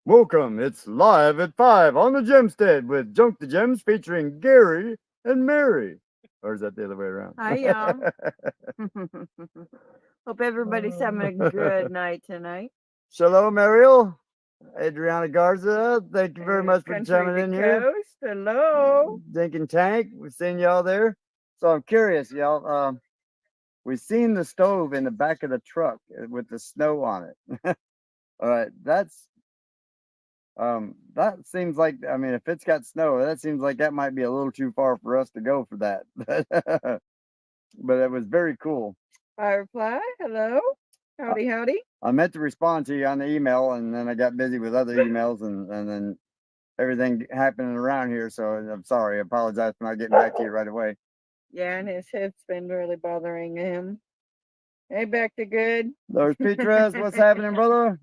Welcome. It's live at 5 on the Gemstead with Junk the Gems featuring Gary and Mary. Or is that the other way around? Hi, y'all. Hope everybody's having a good night tonight. Shalom, Ariel. Adriana Garza, thank you very There's much for Country coming to in here. Coast. Hello. Dink and Tank, we've seen y'all there. So I'm curious, y'all. We've seen the stove in the back of the truck with the snow on it. All right, that seems like, I mean, if it's got snow, that seems like that might be a little too far for us to go for that. But it was very cool. Firefly. Hello. I, Howdy, howdy. I meant to respond to you on the email, and then I got busy with other emails, and then everything happening around here. So I'm sorry. I apologize for not getting back to you right away. Yeah, and his head's been really bothering him. Hey, back to good. There's Petrus. What's happening, brother?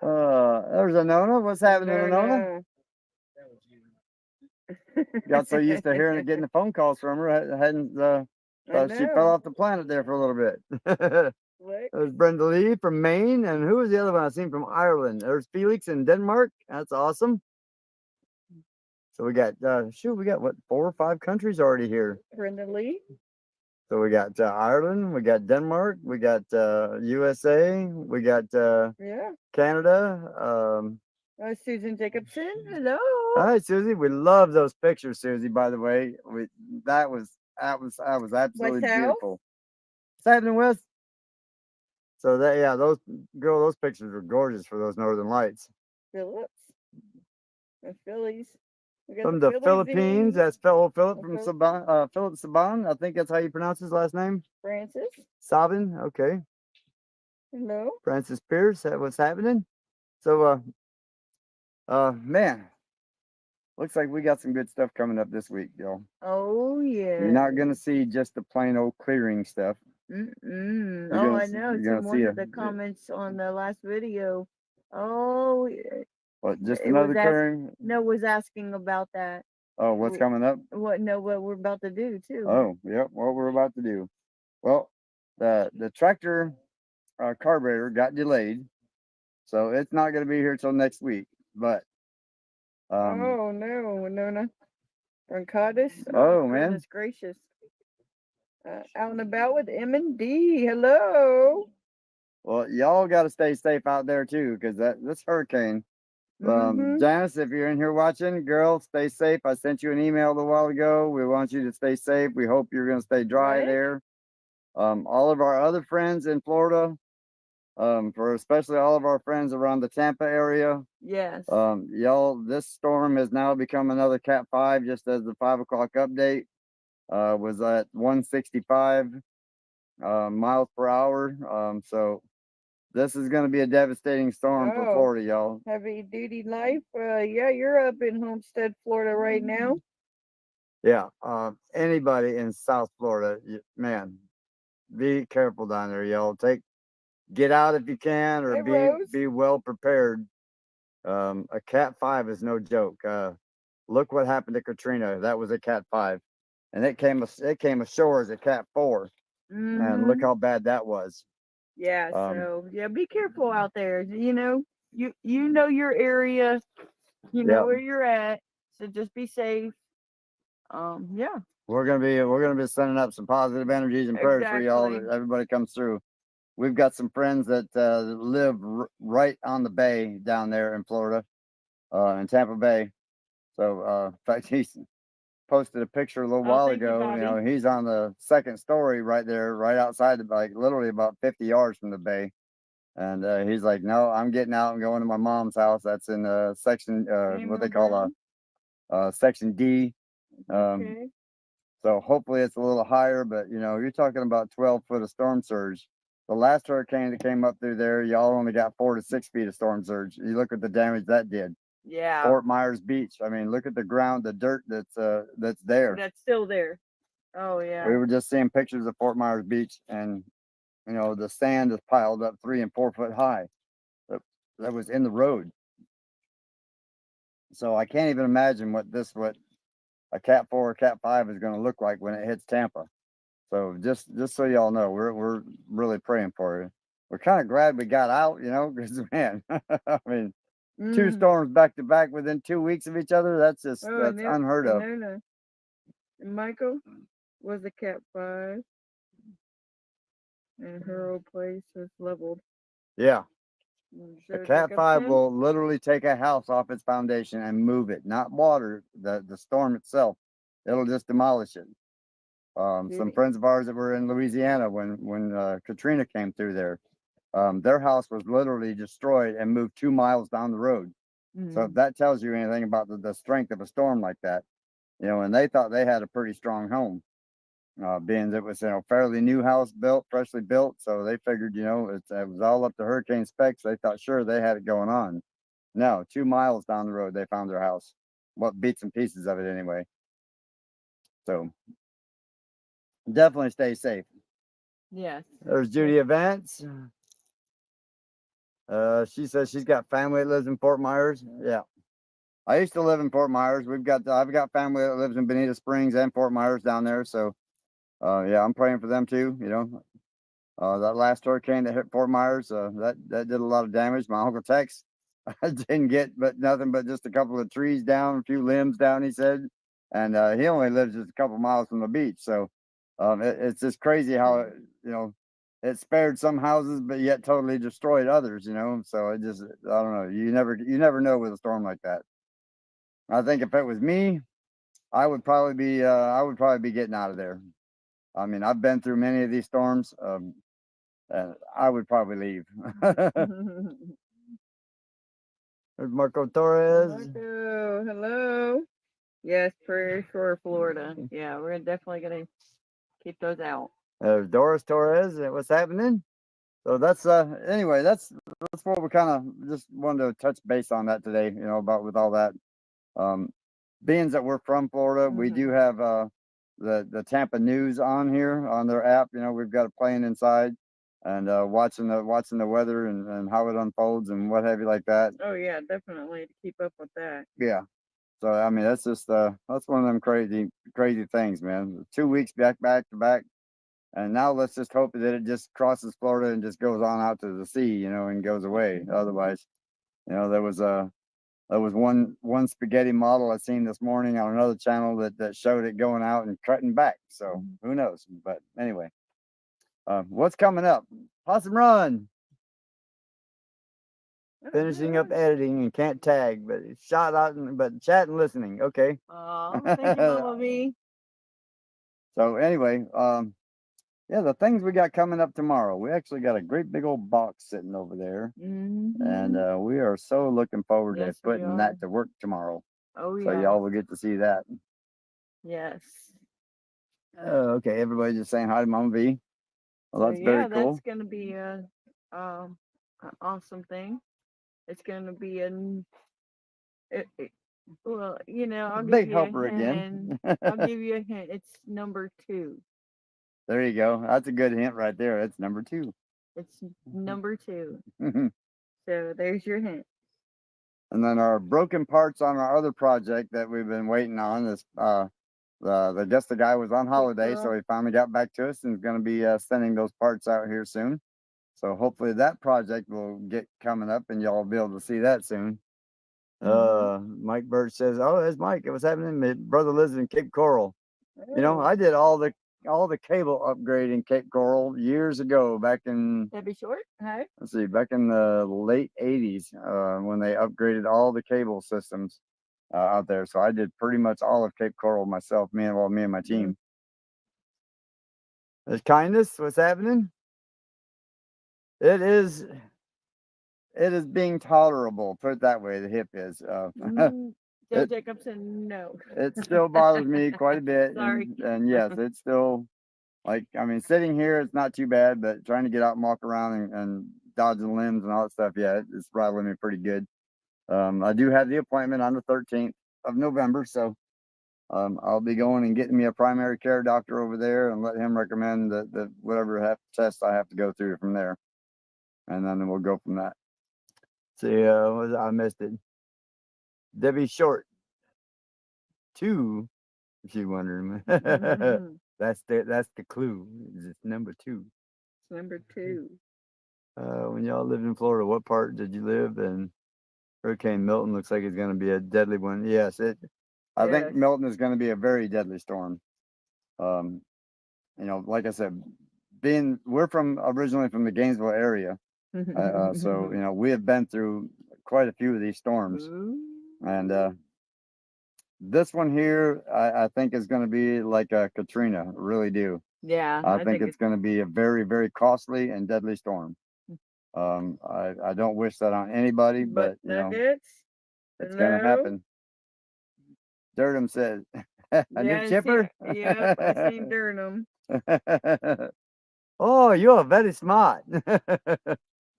There's Anona. What's happening, Anona? No. Got so used to hearing it, getting the phone calls from her, hadn't I she fell know. off the planet there for a little bit. Slick. There's Brenda Lee from Maine, and who was the other one I seen from Ireland? There's Felix in Denmark. That's awesome. So we got we got what, 4 or 5 countries already here. Brenda Lee. So we got Ireland, we got Denmark, we got USA, we got Yeah. Canada. Susan Jacobson. Hello. Hi, Susie. We love those pictures, Susie. By the way, that was absolutely West House. beautiful. What's happening, Wes? So that, yeah, those pictures were gorgeous for those northern lights. Phillips. The Phillies. We got From the Philippines, in. that's fellow Philip from Saban, Philip Saban. I think that's how you pronounce his last name. Francis. Sabin, okay. Hello. Francis Pierce, what's happening? So, man, looks like we got some good stuff coming up this week, y'all. Oh yeah. You're not gonna see just the plain old clearing stuff. Oh, I know. You're gonna Some see one of the comments on the last video. Oh, what? Just it was another clearing? No, was asking about that. Oh, what's coming up? What? No, what we're about to do too. Oh, yep, what we're about to do. Well, the tractor carburetor got delayed, so it's not going to be here till next week. But oh no, no, bronchitis. Oh man, goodness gracious. Out and about with M&D. Hello. Well, y'all got to stay safe out there too, because this hurricane. Janice, if you're in here watching, girl, stay safe. I sent you an email a little while ago. We want you to stay safe. We hope you're going to stay dry there. All of our other friends in Florida, for especially all of our friends around the Tampa area. Yes. Y'all, this storm has now become another Cat 5, just as the 5 o'clock update was at 165 miles per hour. So this is going to be a devastating storm for Florida, y'all. Heavy duty life. Yeah, you're up in Homestead, Florida right now. Yeah. Anybody in South Florida, man, be careful down there, y'all. Get out if you can, or be well prepared. A Cat 5 is no joke. Look what happened to Katrina. That was a Cat 5, and it came ashore as a Cat 4, and look how bad that was. Yeah. So yeah, be careful out there. You know your area. You know where you're at. So just be safe. Yeah. We're gonna be sending up some positive energies and prayers for y'all that everybody comes through. We've got some friends that live right on the bay down there in Florida, in Tampa Bay. So, in fact, he's posted a picture a little while ago. You know, he's on the second story right there, right outside, like literally about 50 yards from the bay. And he's like, "No, I'm getting out and going to my mom's house. That's in section what they call section D." So hopefully it's a little higher, but you know, you're talking about 12 foot of storm surge. The last hurricane that came up through there, y'all only got 4 to 6 feet of storm surge. You look at the damage that did. Yeah. Fort Myers Beach. I mean, look at the ground, the dirt that's there. That's still there. Oh yeah. We were just seeing pictures of Fort Myers Beach, and you know, the sand is piled up 3 and 4 foot high. That was in the road. So I can't even imagine what a Cat 4 or Cat 5 is going to look like when it hits Tampa. So just so y'all know, we're really praying for you. we're kind of glad we got out, you know, because man, I mean, two Mm. storms back to back within 2 weeks of each other. That's just Oh, that's unheard of. no. And Michael was a Cat 5, and her old place was leveled. Yeah. So A Cat 5 will literally take a house off its foundation and move it, not water the storm itself. It'll just demolish it. Some friends of ours that were in Louisiana when Katrina came through there, their house was literally destroyed and moved 2 miles down the road. So if that tells you anything about the strength of a storm like that, you know, and they thought they had a pretty strong home, being that it was, you know, fairly new house built, freshly built. So they figured, you know, it was all up to hurricane specs. They thought sure they had it going on. No, 2 miles down the road, they found their house. What bits and pieces of it anyway. So definitely stay safe. Yes. There's Judy Events. She says she's got family that lives in Fort Myers. Yeah. I used to live in Fort Myers. I've got family that lives in Bonita Springs and Fort Myers down there. So yeah, I'm praying for them too. You know, that last hurricane that hit Fort Myers, that did a lot of damage. My Uncle Tex didn't get but nothing but just a couple of trees down, a few limbs down, he said. And he only lives just a couple miles from the beach. So it's just crazy how, you know, it spared some houses, but yet totally destroyed others, you know. So it just, I don't know. You never know with a storm like that. I think if it was me, I would probably be getting out of there. I mean, I've been through many of these storms. I would probably leave. There's Marco Torres. Marco, hello. Yes, prayers for Florida. Yeah, we're definitely gonna keep those out. There's Doris Torres. What's happening? So that's anyway, that's what we kind of just wanted to touch base on that today, you know, about with all that. Being that we're from Florida, we do have the Tampa News on here on their app. You know, we've got it playing inside and watching the weather and how it unfolds and what have you like that. Oh yeah, definitely to keep up with that. Yeah. So I mean, that's just that's one of them crazy things, man. 2 weeks back to back, and now let's just hope that it just crosses Florida and just goes on out to the sea, you know, and goes away. Otherwise, you know, there was one spaghetti model I seen this morning on another channel that showed it going out and cutting back. So who knows? But anyway, what's coming up? Possum Run. Finishing up editing and can't tag, but it's shot out but chat and listening. Okay. Oh, thank you, Mama V. So anyway, yeah, the things we got coming up tomorrow. We actually got a great big old box sitting over there, and we are so looking forward to putting that to work tomorrow. Oh yeah. So y'all will get to see that. Yes. Okay, everybody just saying hi to Mama V. Well, that's very cool. That's gonna be an awesome thing. It's gonna be well, you know, I'll big give you helper a hint. again. I'll give you a hint. It's number 2. There you go. That's a good hint right there. It's number 2. It's number 2. So there's your hint. And then our broken parts on our other project that we've been waiting on is the guy was on holiday, so he finally got back to us and is going to be sending those parts out here soon. So hopefully that project will get coming up and y'all will be able to see that soon. Mike Birch says, "Oh, there's Mike. What's happening? My brother lives in Cape Coral. You know, I did all the cable upgrade in Cape Coral years ago, back in That'd be short. Hi. Let's see, back in the late '80s, when they upgraded all the cable systems out there. So I did pretty much all of Cape Coral myself, me and my team. There's Kindness. What's happening? It is being tolerable, put it that way. The hip is. Joe Jacobson, no. It still bothers me quite a bit. Sorry. And yes, it's still, like, I mean, sitting here, it's not too bad, but trying to get out and walk around and dodging limbs and all that stuff, yeah, it's rattling me pretty good. I do have the appointment on the 13th of November, so I'll be going and getting me a primary care doctor over there and let him recommend the whatever test I have to go through from there. And then we'll go from that. See, I missed it. Debbie Short. 2, if you're wondering. That's the clue. It's number 2. It's number 2. When y'all lived in Florida, what part did you live in? Hurricane Milton looks like it's going to be a deadly one. Yes, I think Yes. Milton is going to be a very deadly storm. You know, like I said, we're originally from the Gainesville area, so you know we have been through quite a few of these storms, and this one here I think is going to be like a Katrina. I really do. Yeah, I think it's going to be a very, very costly and deadly storm. I don't wish that on anybody, but you know, it's going to happen. Durham says, a new chipper? Yep, I seen Durham. Oh, you're very smart.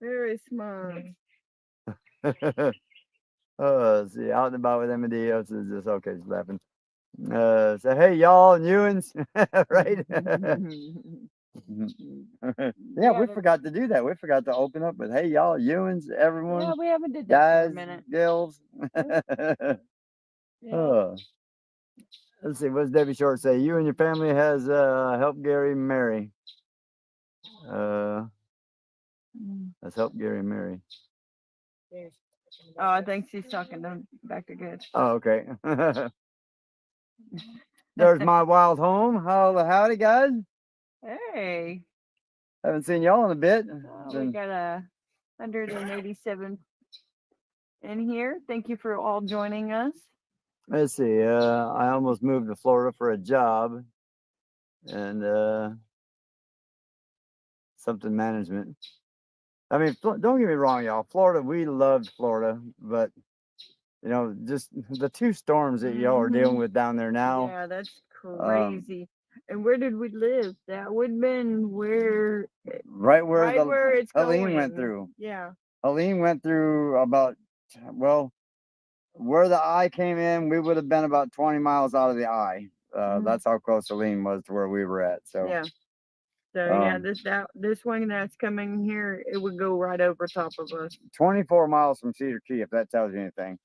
Very smart. Oh, see, out and about with M&D is just okay, she's laughing. So hey y'all, Ewans, right? Yeah, we forgot to do that. We forgot to open up with hey y'all, Ewans, everyone. Yeah, we haven't did that for a Guys, minute. girls. Yeah. Let's see, what's Debbie Short say? You and your family has helped Gary marry. Let's help Gary marry. Oh, I think she's talking to Dr. Good. Oh, okay. There's my wild home. Howdy, guys. Hey. Haven't seen y'all in a bit. We got 187 in here. Thank you for all joining us. Let's see. I almost moved to Florida for a job, and something management. I mean, don't get me wrong, y'all. Florida, we loved Florida, but you know, just the two storms that y'all are dealing with down there now. Yeah, that's crazy. And where did we live? That would have been where it's Helene going. went through. Yeah. Helene went through about, well, where the eye came in, we would have been about 20 miles out of the eye. That's how close Helene was to where we were at. So yeah. So yeah, this one that's coming here, it would go right over top of us. 24 miles from Cedar Key, if that tells you anything.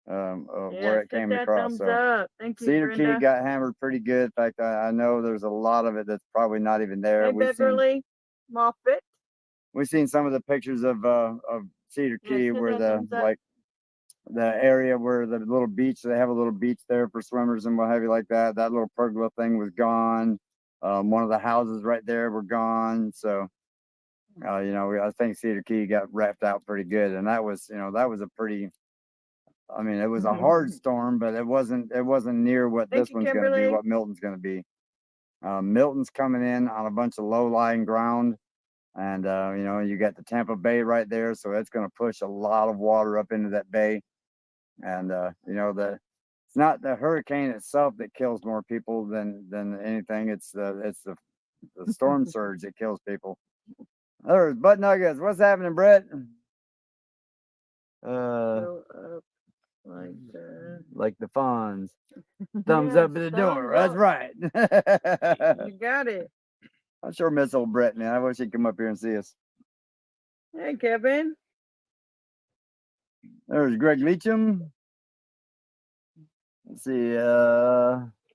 Where it came across. Thumbs up. Thank you, Cedar Brenda. Key got hammered pretty good. In fact, I know there's a lot of it that's probably not even there. Hey, Beverly Moffitt. We've seen some of the pictures of Cedar Key where the area where the little beach, they have a little beach there for swimmers and what have you like that. That little pergola thing was gone. One of the houses right there were gone. So, you know, I think Cedar Key got wrapped out pretty good. And that was, you know, that was a pretty, I mean, it was a hard storm, but it wasn't near what this one's going to be, what Milton's going to be. Milton's coming in on a bunch of low-lying ground. And, you know, you got the Tampa Bay right there. So it's going to push a lot of water up into that bay. And, you know, it's not the hurricane itself that kills more people than anything. It's the storm surge that kills people. There's Butt Nuggets. What's happening, Brett? Like the Fonz. Thumbs up at the door. That's right. You got it. I sure miss old Brett, man. I wish he'd come up here and see us. Hey, Kevin. There's Greg Leacham. Let's see.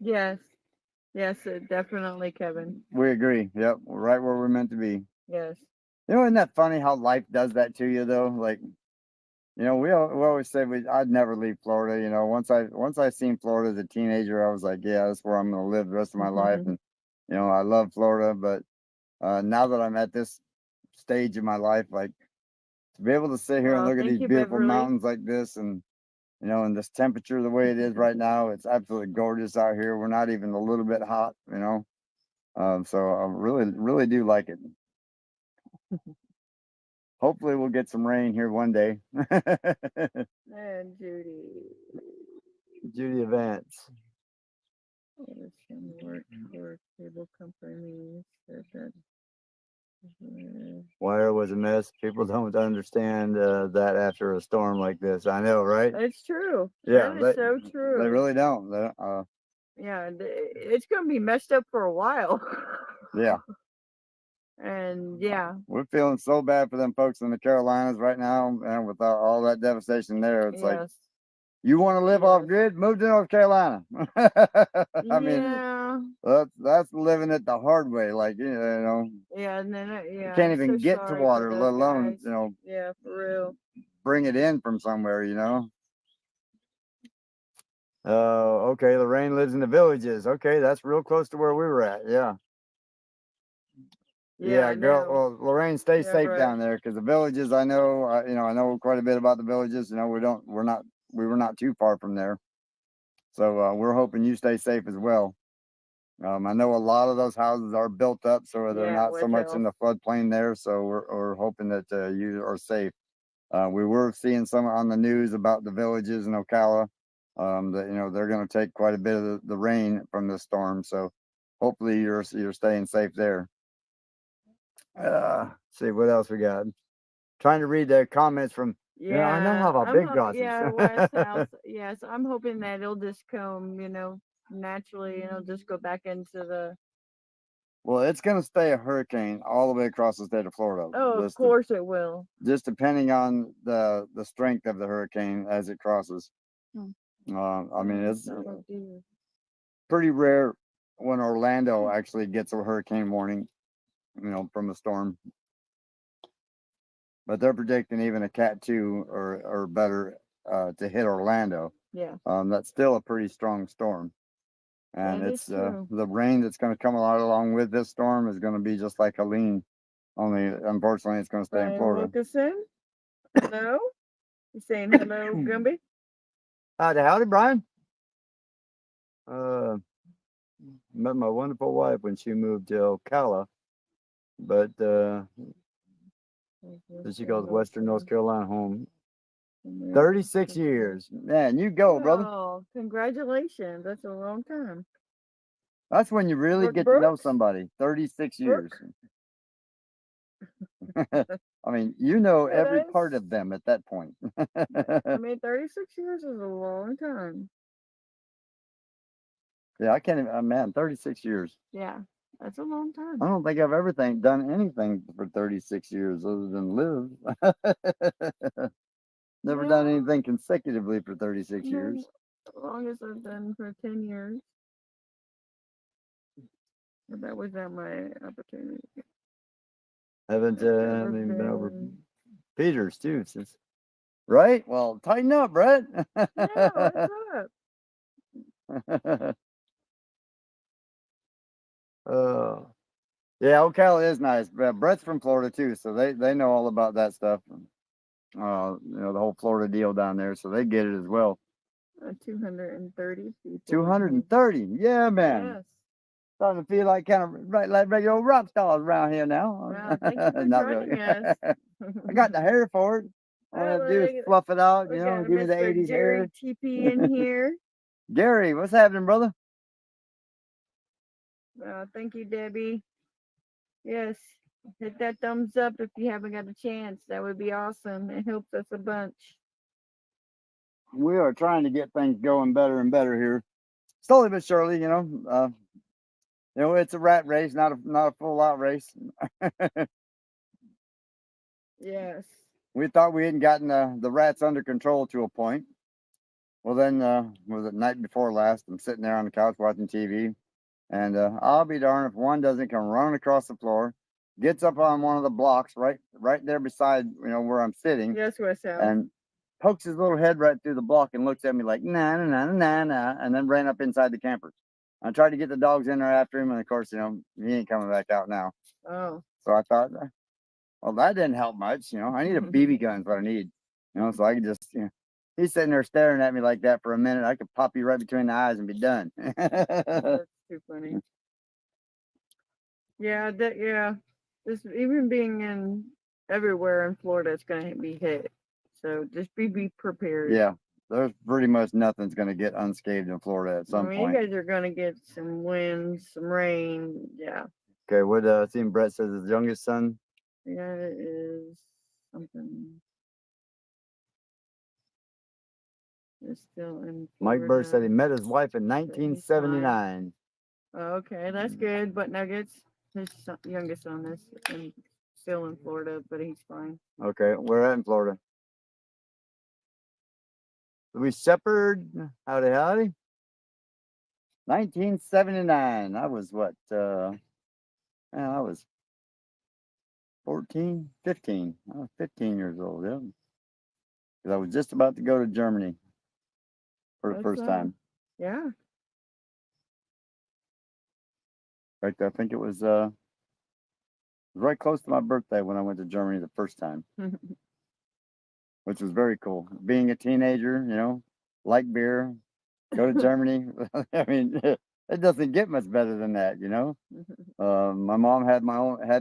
Yes, definitely, Kevin. We agree. Yep, we're right where we're meant to be. Yes. You know, isn't that funny how life does that to you, though? Like, you know, we always say I'd never leave Florida. You know, once I seen Florida as a teenager, I was like, yeah, that's where I'm going to live the rest of my life. And you know, I love Florida, but now that I'm at this stage of my life, like to be able to sit here and look at these beautiful mountains like this, and you know, and this temperature the way it is right now, it's absolutely gorgeous out here. We're not even a little bit hot, you know. So I really do like it. Hopefully we'll get some rain here one day. And Judy Evans. Cable companies that wire was a mess. People don't understand that after a storm like this. I know, right? It's true. Yeah, that is so true. They really don't. Yeah, it's gonna be messed up for a while. Yeah. And yeah, we're feeling so bad for them folks in the Carolinas right now, and with all that devastation there, it's like You want to live off grid? Move to North Carolina. I mean, that's living it the hard way. Like, you know. Yeah, and then you can't even get to water, let alone, you know. Yeah, for real. Bring it in from somewhere, you know. Okay, Lorraine lives in the Villages. Okay, that's real close to where we were at. Yeah. Yeah, girl. Well, Lorraine, stay safe down there, because the Villages, I know, you know, I know quite a bit about the Villages. You know, we were not too far from there, so we're hoping you stay safe as well. I know a lot of those houses are built up, so they're not so much in the floodplain there. So we're hoping that you are safe. We were seeing some on the news about the Villages in Ocala. That, you know, they're going to take quite a bit of the rain from the storm. So hopefully you're staying safe there. See what else we got. Trying to read the comments from. Yeah, I know how big glasses. Yeah, West House. Yes, I'm hoping that it'll just come, you know, naturally, and it'll just go back into the. Well, it's going to stay a hurricane all the way across the state of Florida. Oh, of course it will. Just depending on the strength of the hurricane as it crosses. I mean, it's pretty rare when Orlando actually gets a hurricane warning, you know, from a storm. But they're predicting even a Cat 2 or better to hit Orlando. Yeah. That's still a pretty strong storm. And it's the rain that's going to come along with this storm is going to be just like Helene. Only, unfortunately, it's going to stay in Florida. Wilkerson? Hello? You saying hello, Gumby? Howdy, Brian. Met my wonderful wife when she moved to Ocala, but she goes Western North Carolina home. 36 years. Man, you go, brother. Oh, congratulations. That's a long time. That's when you really get to know somebody. 36 years. I mean, you know every part of them at that point. I mean, 36 years is a long time. Yeah, I can't even, man, 36 years. Yeah, that's a long time. I don't think I've ever done anything for 36 years other than live. Never done anything consecutively for 36 years. As long as I've done for 10 years. But that was not my opportunity. Haven't been over Peter's too since. Right? Well, tighten up, Brett. Yeah, what's up? Yeah, Ocala is nice. Brett's from Florida too, so they know all about that stuff. You know, the whole Florida deal down there, so they get it as well. 230 people. 230, yeah, man. Yes. Starting to feel like kind of like regular old rock stars around here now. Wow, thank you for joining us. I got the hair for it. All I have to do is fluff it out, you know, give me the 80s hair. TP in here. Gary, what's happening, brother? Thank you, Debbie. Yes, hit that thumbs up if you haven't got a chance. That would be awesome. It helps us a bunch. We are trying to get things going better and better here, slowly but surely. You know, it's a rat race, not a full out race. Yes. We thought we hadn't gotten the rats under control to a point. Well, then was it night before last? I'm sitting there on the couch watching TV. And I'll be darned if one doesn't come running across the floor, gets up on one of the blocks right there beside, you know, where I'm sitting. Yes, West House. And pokes his little head right through the block and looks at me like, nah, nah, nah, nah, nah, and then ran up inside the camper. I tried to get the dogs in there after him, and of course, you know, he ain't coming back out now. Oh. So I thought, well, that didn't help much. You know, I need a BB gun is what I need. You know, so I could just, you know, he's sitting there staring at me like that for a minute. I could pop you right between the eyes and be done. That's too funny. Yeah, This even being in everywhere in Florida, it's gonna be hit. So just be prepared. Yeah, there's pretty much nothing's gonna get unscathed in Florida at some point. You guys are gonna get some wind, some rain. Yeah. Okay, what seeing Brett says his youngest son. Yeah, it is something. It's still in Florida. Mike Burr said he met his wife in 1979. Okay, that's good. But Nuggets, his youngest son is still in Florida, but he's fine. Okay, where at in Florida? Louis Shepherd, howdy, howdy. 1979. I was what? Man, I was 15. I was 15 years old, yeah. Because I was just about to go to Germany for the first time. Yeah. In fact, I think it was right close to my birthday when I went to Germany the first time, which was very cool. Being a teenager, you know, like beer, go to Germany. I mean, it doesn't get much better than that, you know. My mom had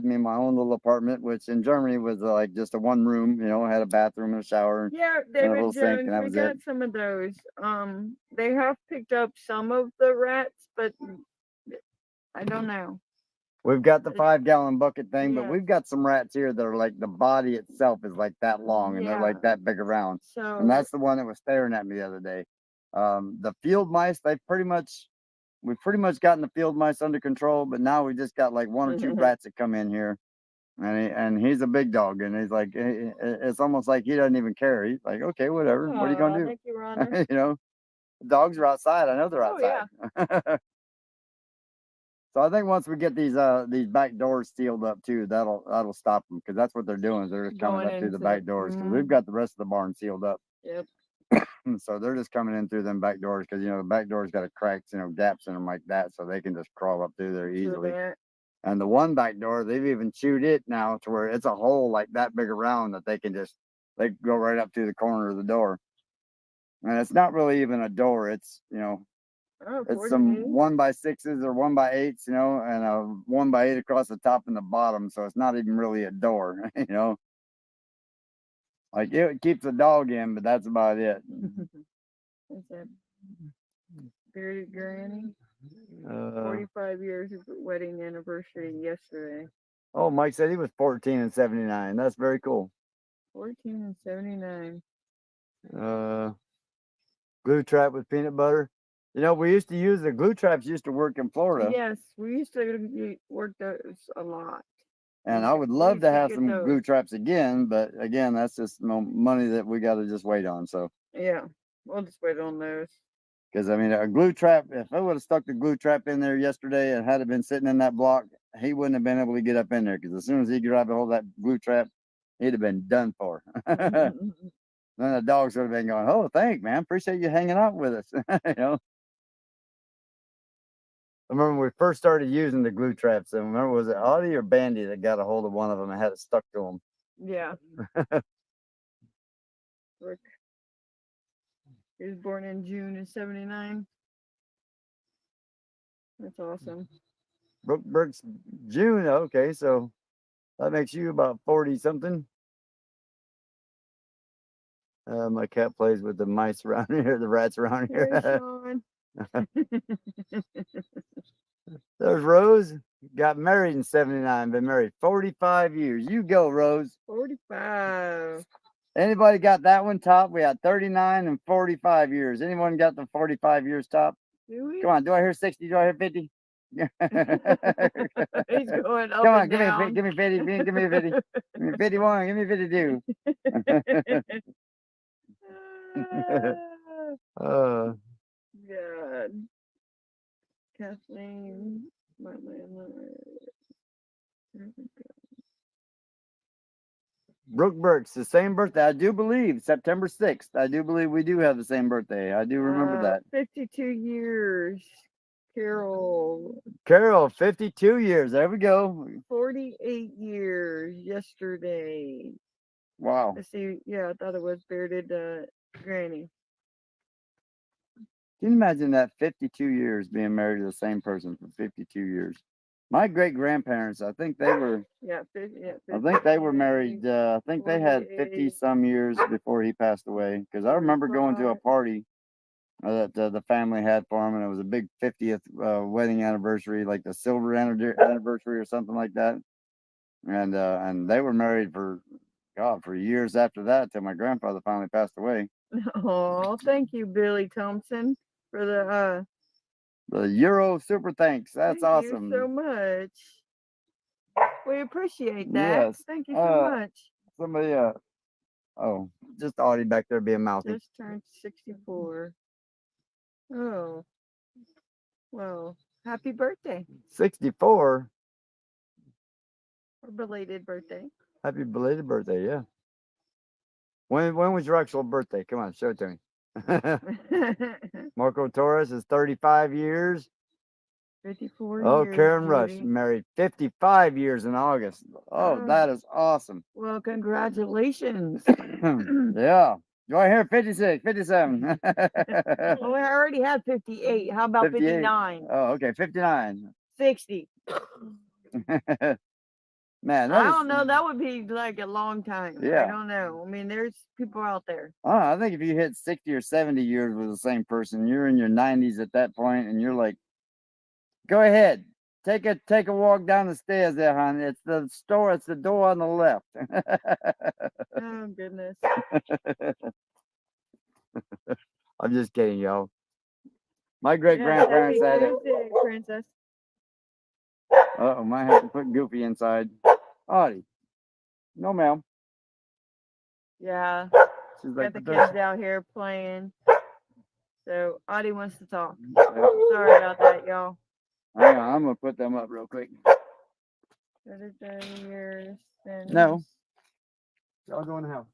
me in my own little apartment, which in Germany was like just a one room, you know, had a bathroom and a shower. Yeah, and a David little sink, and Jones, that we was got it. some of those. They have picked up some of the rats, but I don't know. We've got the 5-gallon bucket thing, but Yeah. we've got some rats here that are like the body itself is like that long, and they're like that big around. So, And that's the one that was staring at me the other day. The field mice, we've pretty much gotten the field mice under control, but now we just got like 1 or 2 rats that come in here, and he's a big dog, and he's like, it's almost like he doesn't even care. He's like, okay, whatever. What are you gonna do? thank you, Rhonda. You know, dogs are outside. I know they're outside. Yeah. So I think once we get these back doors sealed up too, that'll stop them, because that's what they're doing, is they're just coming up through the back doors, because we've got the rest of the barn sealed up. Yep. So they're just coming in through them back doors, because you know the back doors got a cracks, you know, gaps in them like that, so they can just crawl up through there easily. And the one back door, they've even chewed it now to where it's a hole like that big around that they go right up through the corner of the door. And it's not really even a door, it's, you know, it's some 1x6s or 1x8s, you know, and a 1x8 across the top and the bottom. So it's not even really a door, you know. Like it keeps the dog in, but that's about it. What's that? Bearded Granny. 45 years of wedding anniversary yesterday. Oh, Mike said he was 14 and 79. That's very cool. 14 and 79. Glue trap with peanut butter. You know, we used to use the glue traps used to work in Florida. Yes, we used to work those a lot. And I would love to have some glue traps again, but again, that's just money that we got to just wait on. So yeah, we'll just wait on those. Because I mean, a glue trap, if I would have stuck the glue trap in there yesterday and had it been sitting in that block, he wouldn't have been able to get up in there, because as soon as he grabbed a hold of that glue trap, he'd have been done for. Then the dogs would have been going, oh, thanks, man. Appreciate you hanging out with us. You know. I remember when we first started using the glue traps, and remember, was it Audie or Bandy that got a hold of one of them and had it stuck to him? Yeah. Rick. He was born in June of 79. That's awesome. Brooks, June. Okay, so that makes you about 40 something. My cat plays with the mice around here, the rats around here. Hey, There's Rose. Got married in 79. Been married 45 years. You go, Rose. 45. Anybody got that one top? We had 39 and 45 years. Anyone got the 45 years top? Do we? Come on. Do I hear 60? Do I hear 50? He's going up. Come on, give me 50. Give me 50. Give me 50. Give me 51. Give me 52. God. Kathleen, my landlord. Brooke Burks, the same birthday, I do believe, September 6th. I do believe we do have the same birthday. I do remember that. 52 years. Carol, 52 years. There we go. 48 years yesterday. Wow. Let's see. Yeah, I thought it was bearded Granny. Can you imagine that? 52 years being married to the same person for 52 years. My great grandparents, I think they were. Yeah, 50, I think they were married. I think they had 50 some years before he passed away. Because I remember going to a party that the family had for him, and it was a big 50th wedding anniversary, like the silver anniversary or something like that. And they were married for years after that, till my grandfather finally passed away. Oh, thank you, Billy Thompson, for the Euro super thanks. That's awesome. Thank you so much. We appreciate that. Yes. Thank you so much. Somebody oh, just Audie back there being mouthy. Just turned 64. Oh, well, happy birthday. 64? Or belated birthday. Happy belated birthday, yeah. When was your actual birthday? Come on, show it to me. Marco Torres is 35 years. 54 Oh, years. Karen Rush Judy. married 55 years in August. Oh, that is awesome. Well, congratulations. Yeah. Do I hear 56, 57? Well, I already had 58. How about 59? Oh, okay, 59. 60. Man, I don't know. That would be like a long time. Yeah. I don't know. I mean, there's people out there. I think if you hit 60 or 70 years with the same person, you're in your 90s at that point, and you're like, go ahead. Take a walk down the stairs there, hon. It's the store. It's the door on the left. Oh, goodness. I'm just kidding, y'all. My great-grandparents had it. Princess. Uh-oh, might have to put Goofy inside. Audie. No, ma'am. Yeah. She's Got like, the kids out here playing. So, Audie wants to talk. Sorry about that, y'all. Hang on, I'm going to put them up real quick. 33 years. No. Y'all go in the house.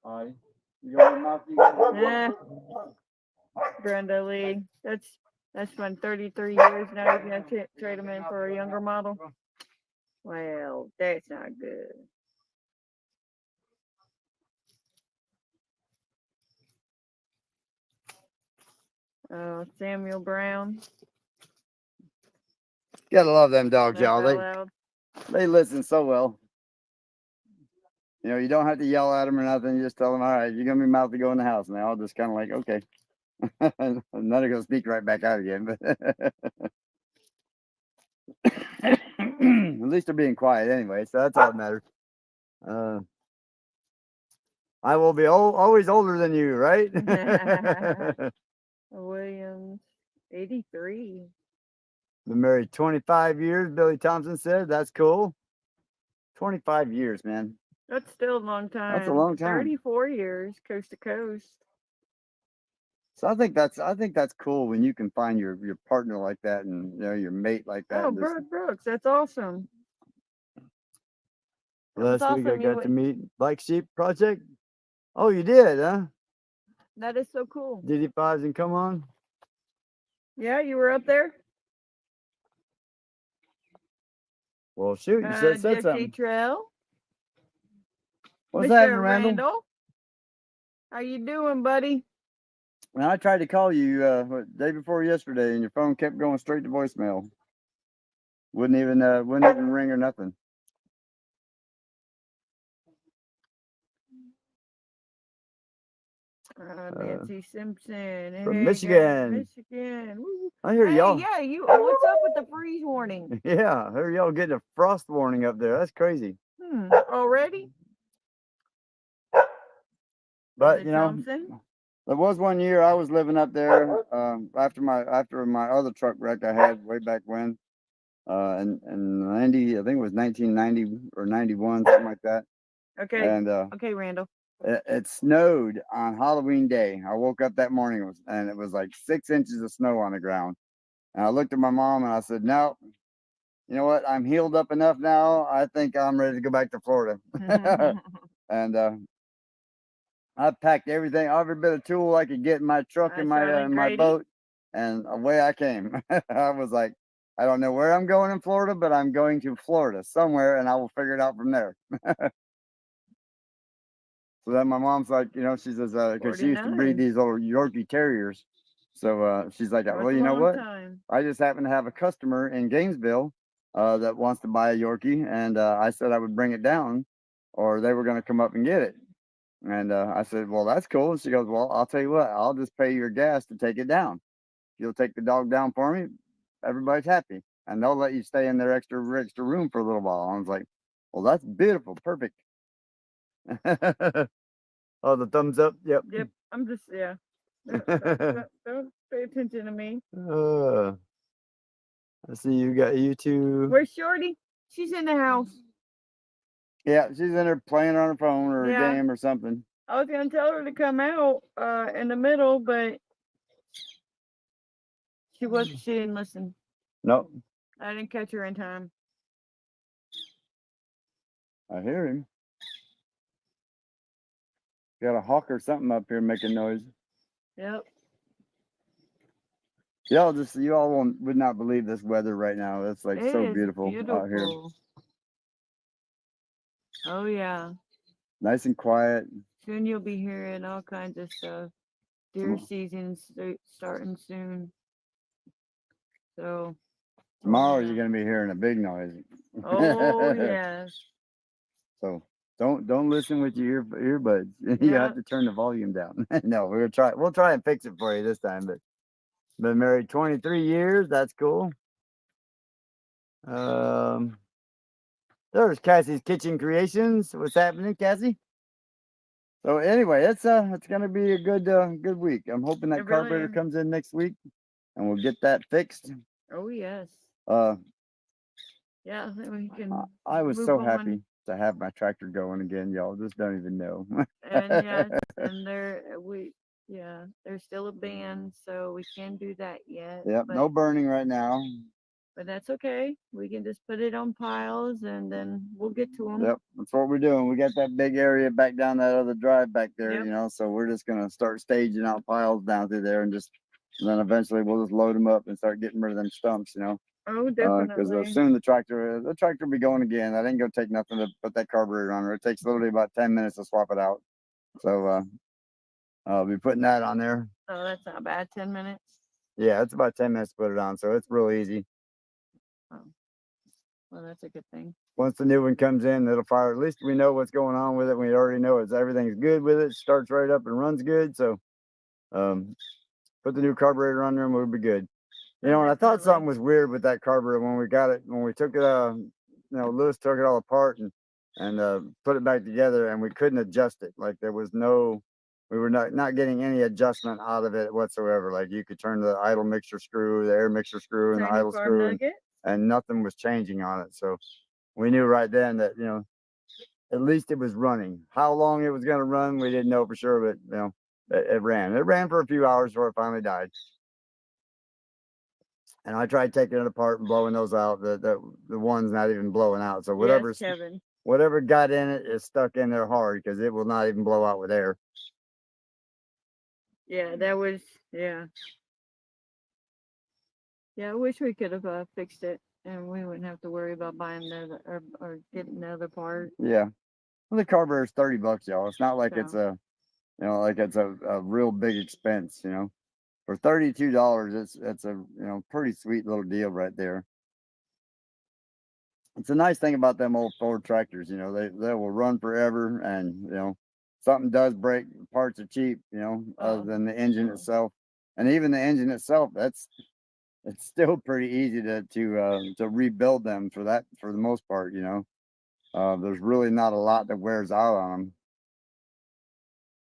Audie. You go in the house? Brenda Lee. That's been 33 years now. You're going to trade them in for a younger model? Well, that's not good. Oh, Samuel Brown. Gotta love them dogs, y'all. They listen so well. You know, you don't have to yell at them or nothing. You just tell them, all right, you're going to be mouthy, go in the house. And they all just kind of like, okay. And then they're going to speak right back out again. But at least they're being quiet anyway. So that's all that matters. I will be always older than you, right? Williams, 83. Been married 25 years, Billy Thompson said. That's cool. 25 years, man. That's still a long time. That's a long time. 34 years, coast to coast. So I think that's cool when you can find your partner like that, and you know, your mate like that. Oh, Brooks, that's awesome. Last week I got to meet Black Sheep Project. Oh, you did, huh? That is so cool. Diddy Fives and come on. Yeah, you were up there. Well, shoot, you said something. Trail. What's happening, Randall? How you doing, buddy? And I tried to call you day before yesterday, and your phone kept going straight to voicemail. Wouldn't even ring or nothing. Nancy Simpson from Michigan. Woo. I hear y'all. Yeah, you. What's up with the freeze warning? Yeah, I heard y'all getting a frost warning up there. That's crazy. Already? But you know, there was one year I was living up there after my other truck wreck I had way back when, and 90, I think it was 1990 or 91, something like that. Okay. And okay, Randall. It snowed on Halloween Day. I woke up that morning and it was like 6 inches of snow on the ground. And I looked at my mom and I said, "No, you know what? I'm healed up enough now. I think I'm ready to go back to Florida." And I packed everything, every bit of tool I could get in my truck and my boat, and away I came. I was like, I don't know where I'm going in Florida, but I'm going to Florida somewhere, and I will figure it out from there. So then my mom's like, you know, she says, because she used to breed these little Yorkie Terriers. So she's like, well, you know what? I just happen to have a customer in Gainesville that wants to buy a Yorkie. And I said I would bring it down, or they were going to come up and get it. And I said, well, that's cool. And she goes, well, I'll tell you what, I'll just pay your gas to take it down. If you'll take the dog down for me, everybody's happy. And they'll let you stay in their extra room for a little while. I was like, well, that's beautiful. Perfect. Oh, the thumbs up. Yep. I'm just, yeah. Don't pay attention to me. I see you got YouTube. Where's Shorty? She's in the house. Yeah, she's in there playing on her phone or a game or something. I was gonna tell her to come out in the middle, but she didn't listen. Nope. I didn't catch her in time. I hear him. Got a hawk or something up here making noise. Yep. You all would not believe this weather right now. It's like so beautiful out here. Oh yeah. Nice and quiet. Soon you'll be hearing all kinds of stuff. Deer season's starting soon. So tomorrow you're gonna be hearing a big noise. Oh yes. So don't listen with your earbuds. You have to turn the volume down. No, we'll try and fix it for you this time, but been married 23 years. That's cool. There's Cassie's Kitchen Creations. What's happening, Cassie? So anyway, it's gonna be a good week. I'm hoping that carburetor comes in next week and we'll get that fixed. Oh yes. Yeah, we can. I was so happy to have my tractor going again, y'all. Just don't even know. And yes, and there's still a ban, so we can't do that yet. Yep, no burning right now. But that's okay. We can just put it on piles and then we'll get to them. Yep, that's what we're doing. We got that big area back down that other drive back there, you know, so we're just going to start staging out piles down through there and then eventually we'll just load them up and start getting rid of them stumps, you know. Oh, definitely. Because soon the tractor will be going again. That ain't going to take nothing to put that carburetor on. It takes literally about 10 minutes to swap it out. So I'll be putting that on there. Oh, that's not bad. 10 minutes? Yeah, it's about 10 minutes to put it on. So it's real easy. Oh, well, that's a good thing. Once the new one comes in, it'll fire. At least we know what's going on with it. We already know everything's good with it. Starts right up and runs good. So put the new carburetor on there and we'll be good. You know, and I thought something was weird with that carburetor when we got it, when we took it, Lewis took it all apart and put it back together, and we couldn't adjust it. Like there was we were not getting any adjustment out of it whatsoever. Like you could turn the idle mixture screw, the air mixture screw, and the idle screw, and nothing was changing on it. So we knew right then that, you know, at least it was running. How long it was going to run, we didn't know for sure, but, you know, it ran. It ran for a few hours before it finally died. And I tried taking it apart and blowing those out. The one's not even blowing out. So whatever got in it is stuck in there hard because it will not even blow out with air. Yeah, yeah. Yeah, I wish we could have fixed it and we wouldn't have to worry about buying another or getting another part. Yeah. Well, the carburetor is $30, y'all. It's not like it's a real big expense, you know. For $32, it's a pretty sweet little deal right there. It's a nice thing about them old Ford tractors, you know, they will run forever, and you know, something does break, parts are cheap, you know, other than the engine itself. And even the engine itself, it's still pretty easy to rebuild them for the most part, you know. There's really not a lot that wears out on them.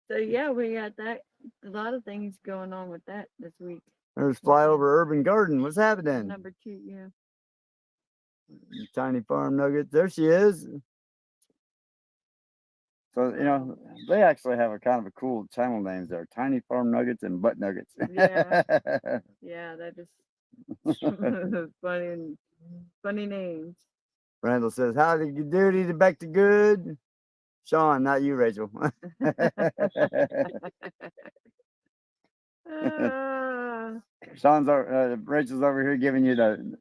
So yeah, we got a lot of things going on with that this week. There's Flyover Urban Garden. What's happening? Number 2, yeah. Tiny Farm Nuggets. There she is. So, you know, they actually have a kind of a cool channel names there. Tiny Farm Nuggets and Butt Nuggets. Yeah. Yeah, that is funny names. Randall says, howdy doody, the back to good. Sean, not you, Rachel. Rachel's over here giving you the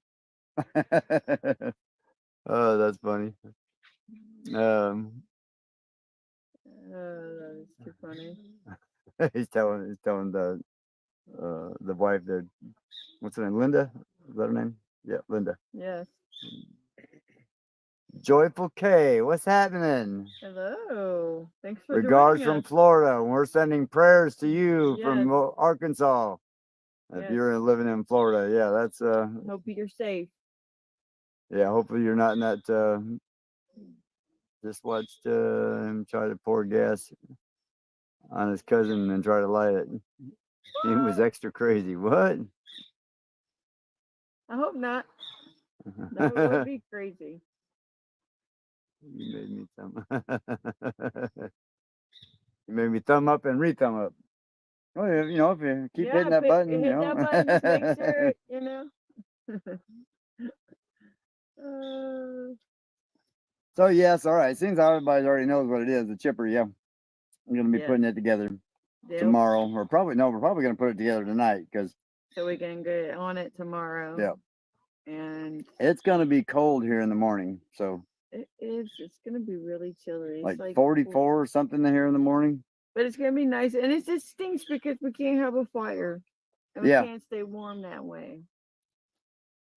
oh, that's funny. That's too funny. he's telling the wife that, what's her name, Linda? Is that her name? Yeah, Linda. Yes. Joyful K, what's happening? Hello. Thanks for regards from Florida. We're sending prayers to you from Arkansas. If you're living in Florida, yeah, that's hope you're safe. Yeah, hopefully you're not in that. Just watched him try to pour gas on his cousin and try to light it. He was extra crazy. What? I hope not. That would be crazy. You made me thumb. You made me thumb up and re-thumb up. Well, you know, if you keep hitting that button, you hit know. that button, just make sure, you know. So yes, all right. Seems everybody already knows what it is. The chipper, yeah. I'm gonna be putting it together tomorrow, or probably no, we're probably gonna put it together tonight because so we can get on it tomorrow. Yeah. And it's gonna be cold here in the morning, so it is. It's gonna be really chilly. It's like 44 or something here in the morning. But it's gonna be nice, and it just stinks because we can't have a fire, and we can't stay warm that way.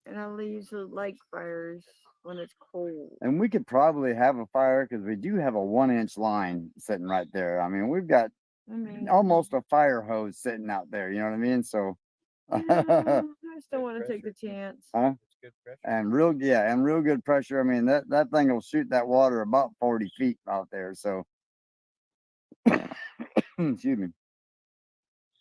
And I usually like fires when it's cold. And we could probably have a fire because we do have a 1-inch line sitting right there. I mean, we've got almost a fire hose sitting out there. You know what I mean? So I just don't want to take the chance. Huh? Good pressure. And real good pressure. I mean, that thing will shoot that water about 40 feet out there. So excuse me.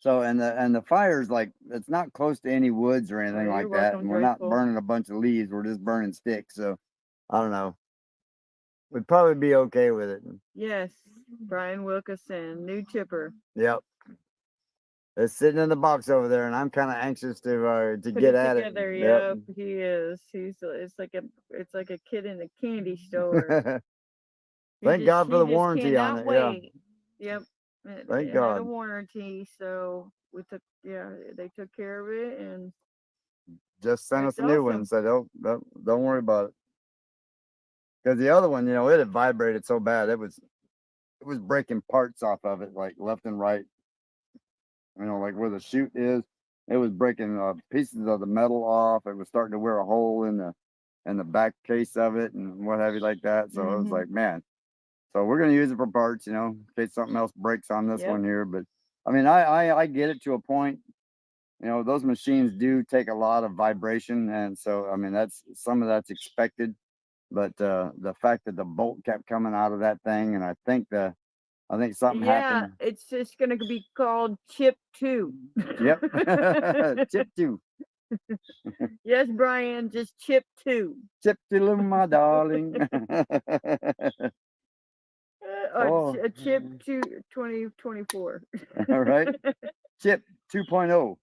So and the fire's like, it's not close to any woods or anything like that. And we're not burning a bunch of leaves. We're just burning sticks. So I don't know. We'd probably be okay with it. Yes, Brian Wilkerson, new chipper. Yep. It's sitting in the box over there, and I'm kind of anxious to get at it. Yep, he is. It's like a kid in a candy store. Thank God for the warranty on it. Wait. Yeah. Yep. Thank God. God. Had a warranty, so they took care of it and just sent us a new one. Said, oh, don't worry about it. Because the other one, you know, it had vibrated so bad, it was breaking parts off of it, like left and right. You know, like where the chute is, it was breaking pieces of the metal off. It was starting to wear a hole in the back case of it and what have you like that. So it was like, man. So we're gonna use it for parts, you know, in case something else breaks on this one here. But I mean, I get it to a point. You know, those machines do take a lot of vibration, and so I mean some of that's expected. But the fact that the bolt kept coming out of that thing, and I think something happened. Yeah, it's just gonna be called Chip 2. Yep. Chip 2. Yes, Brian, just Chip 2. Chip 2, my darling. Chip 2 2024. All right. Chip 2.0.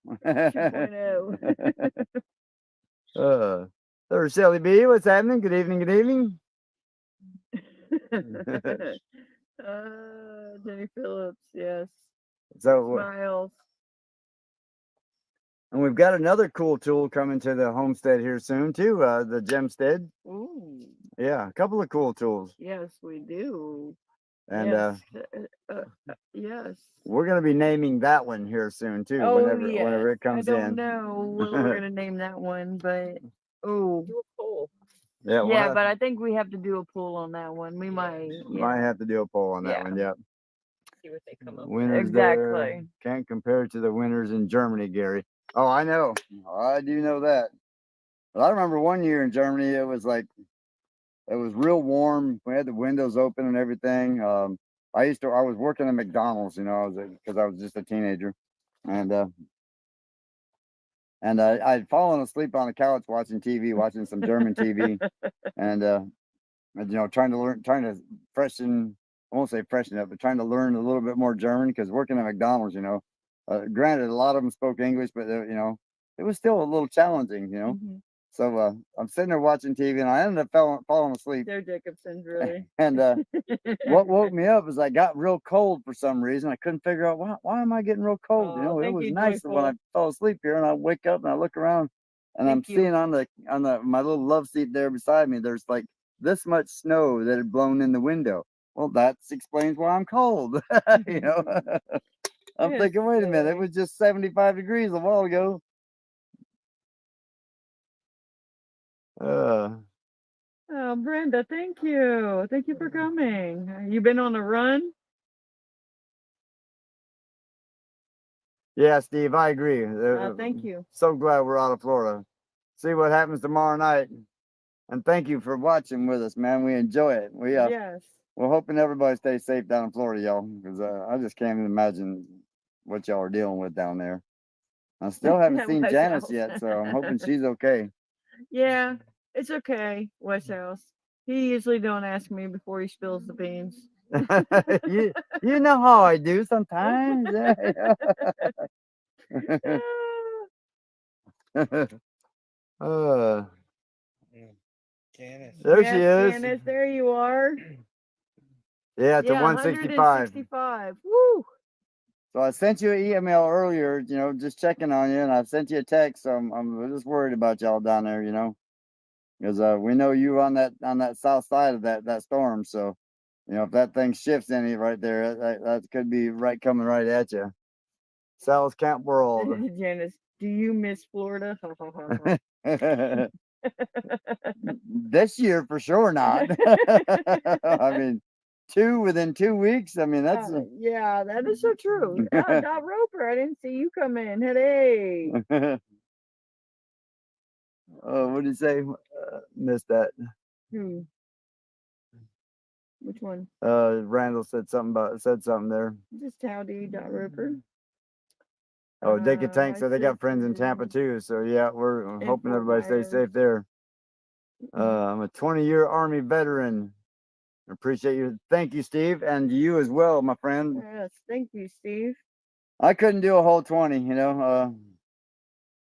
2.0. There's Shelly B. What's happening? Good evening. Good evening. Jenny Phillips, yes. So Smiles. And we've got another cool tool coming to the homestead here soon too. The Gemstead. Ooh. Yeah, a couple of cool tools. Yes, we do. And yes. We're gonna be naming that one here soon too. Whenever it comes in. I don't know what we're gonna name that one, but do a poll. Yeah, but I think we have to do a poll on that one. We might have to do a poll on that one. Yeah. See what they come up Winners there. Can't compare to the winners in Germany, Gary. Oh, I know. I do know that. But I remember one year in Germany, it was real warm. We had the windows open and everything. I was working at McDonald's, you know, because I was just a teenager, and I'd fallen asleep on the couch watching TV, watching some German TV, and you know, trying to freshen. I won't say freshen up, but trying to learn a little bit more German because working at McDonald's, you know, granted a lot of them spoke English, but you know, it was still a little challenging, you know. So I'm sitting there watching TV, and I ended up falling asleep. Joe Jacobson's really. And what woke me up is I got real cold for some reason. I couldn't figure out why am I getting real cold. You know, it was nice when I fell asleep here, and I wake up and I look around, and I'm seeing on my little love seat there beside me, there's like this much snow that had blown in the window. Well, that explains why I'm cold. You know, I'm thinking, wait a minute, it was just 75 degrees a while ago. Oh, Brenda, thank you. Thank you for coming. You been on the run? Yeah, Steve, I agree. Thank you. So glad we're out of Florida. See what happens tomorrow night. And thank you for watching with us, man. We enjoy it. We're hoping everybody stays safe down in Florida, y'all, because I just can't even imagine what y'all are dealing with down there. I still haven't seen Janice yet, so I'm hoping she's okay. Yeah, it's okay, West House. He usually don't ask me before he spills the beans. you know how I do sometimes. uh, Janice. there Yes, she is. Janice, there you are. Yeah, it's a Yeah, 165. 165. Woo! So I sent you an email earlier, just checking on you, and I sent you a text. So I'm just worried about y'all down there, because we know you on that south side of that storm. So, if that thing shifts any right there, that could be coming right at you. Sal's Camp World. Janice, do you miss Florida? This year for sure not. I mean, within 2 weeks. I mean, that's yeah, that is so true. Dot Roper, I didn't see you come in. Hey. Oh, what did you say? Missed that. Which one? Randall said something there. Just howdy, Dot Roper. Oh, Dick and Tank I said they got said friends in Tampa too. So yeah, we're in hoping Fort everybody stays Myers. safe there. I'm a 20-year Army veteran. Appreciate you. Thank you, Steve, and you as well, my friend. Yes, thank you, Steve. I couldn't do a whole 20.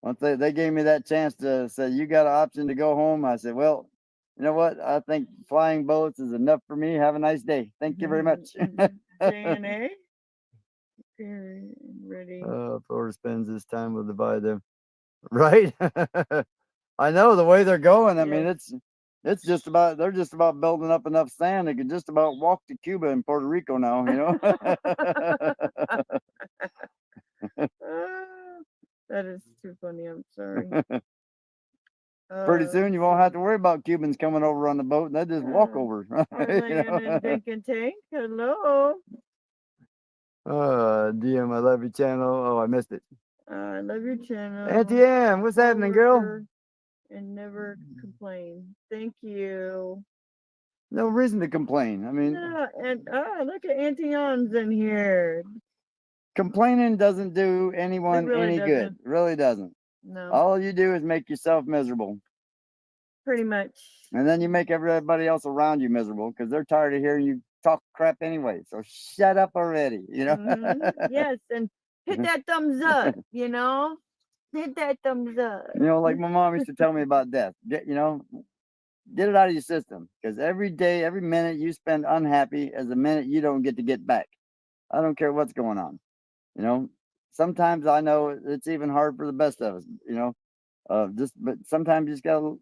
Once they gave me that chance to say you got an option to go home, I said, well, you know what? I think flying boats is enough for me. Have a nice day. Thank you very much. JNA. Ready. Florida spends this time will divide them. Right? I know the way they're going. I mean, it's just about they're just about building up enough sand they could just about walk to Cuba and Puerto Rico now, That is too funny. I'm sorry. Pretty soon you won't have to worry about Cubans coming over on the boat. They just walk over. Arlan and Dink and Tank. Hello. DM, I love your channel. Oh, I missed it. I love your channel. Auntie Ann, what's happening, girl? And never complain. Thank you. No reason to complain. I mean, and look at Auntie Ann's in here. Complaining doesn't do anyone really any good. It really doesn't. No. All you do is make yourself miserable. Pretty much. And then you make everybody else around you miserable because they're tired of hearing you talk crap anyway. So shut up already, Yes, and hit that thumbs up, Hit that thumbs up. Like my mom used to tell me about death. Get it out of your system. Because every day, every minute you spend unhappy is a minute you don't get to get back. I don't care what's going on. Sometimes I know it's even hard for the best of us, but sometimes you just gotta,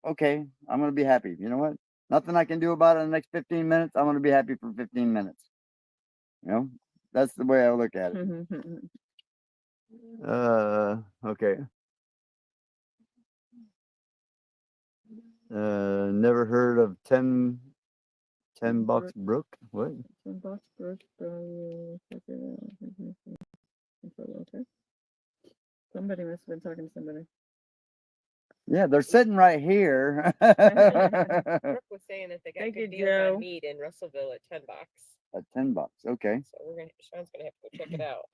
okay, I'm going to be happy. You know what? Nothing I can do about it in the next 15 minutes. I'm going to be happy for 15 minutes. That's the way I look at it. Okay. Never heard of 10 Bucks Brook? What? 10 Bucks Brook. Okay. Somebody must have been talking to somebody. Yeah, they're sitting right here. Brooke was saying that they got Thank good you, deals Joe. on meat in Russellville at $10. At $10. Okay. So Sean's gonna have to go check it out.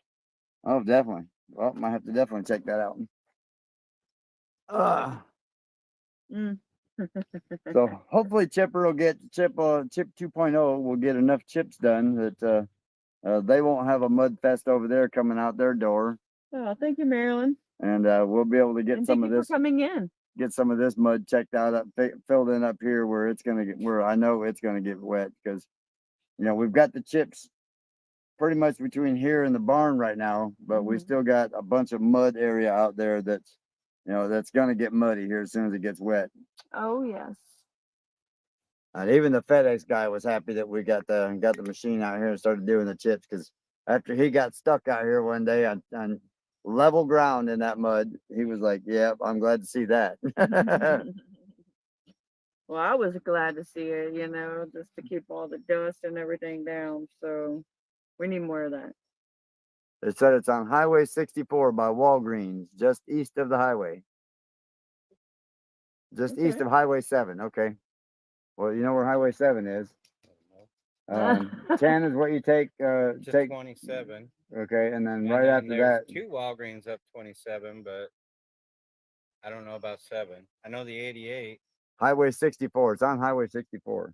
Oh, definitely. Well, might have to definitely check that out. So hopefully Chipper will get Chip 2.0 will get enough chips done that they won't have a mud fest over there coming out their door. Oh, thank you, Marilyn. And we'll be able to get some of this. For coming in. Get some of this mud checked out, filled in up here where I know it's gonna get wet because we've got the chips pretty much between here and the barn right now, but we still got a bunch of mud area out there that's that's gonna get muddy here as soon as it gets wet. Oh yes. And even the FedEx guy was happy that we got the machine out here and started doing the chips because after he got stuck out here one day on level ground in that mud, he was like, "Yeah, I'm glad to see that." Well, I was glad to see it, just to keep all the dust and everything down. So we need more of that. It said it's on Highway 64 by Walgreens, just east of the highway. Just east of Highway 7. Okay. Well, you know where Highway 7 is. 10 is what you take. Take 27. Okay, and then And right then after there's that, 2 Walgreens up 27, but I don't know about 7. I know the 88. Highway 64. It's on Highway 64.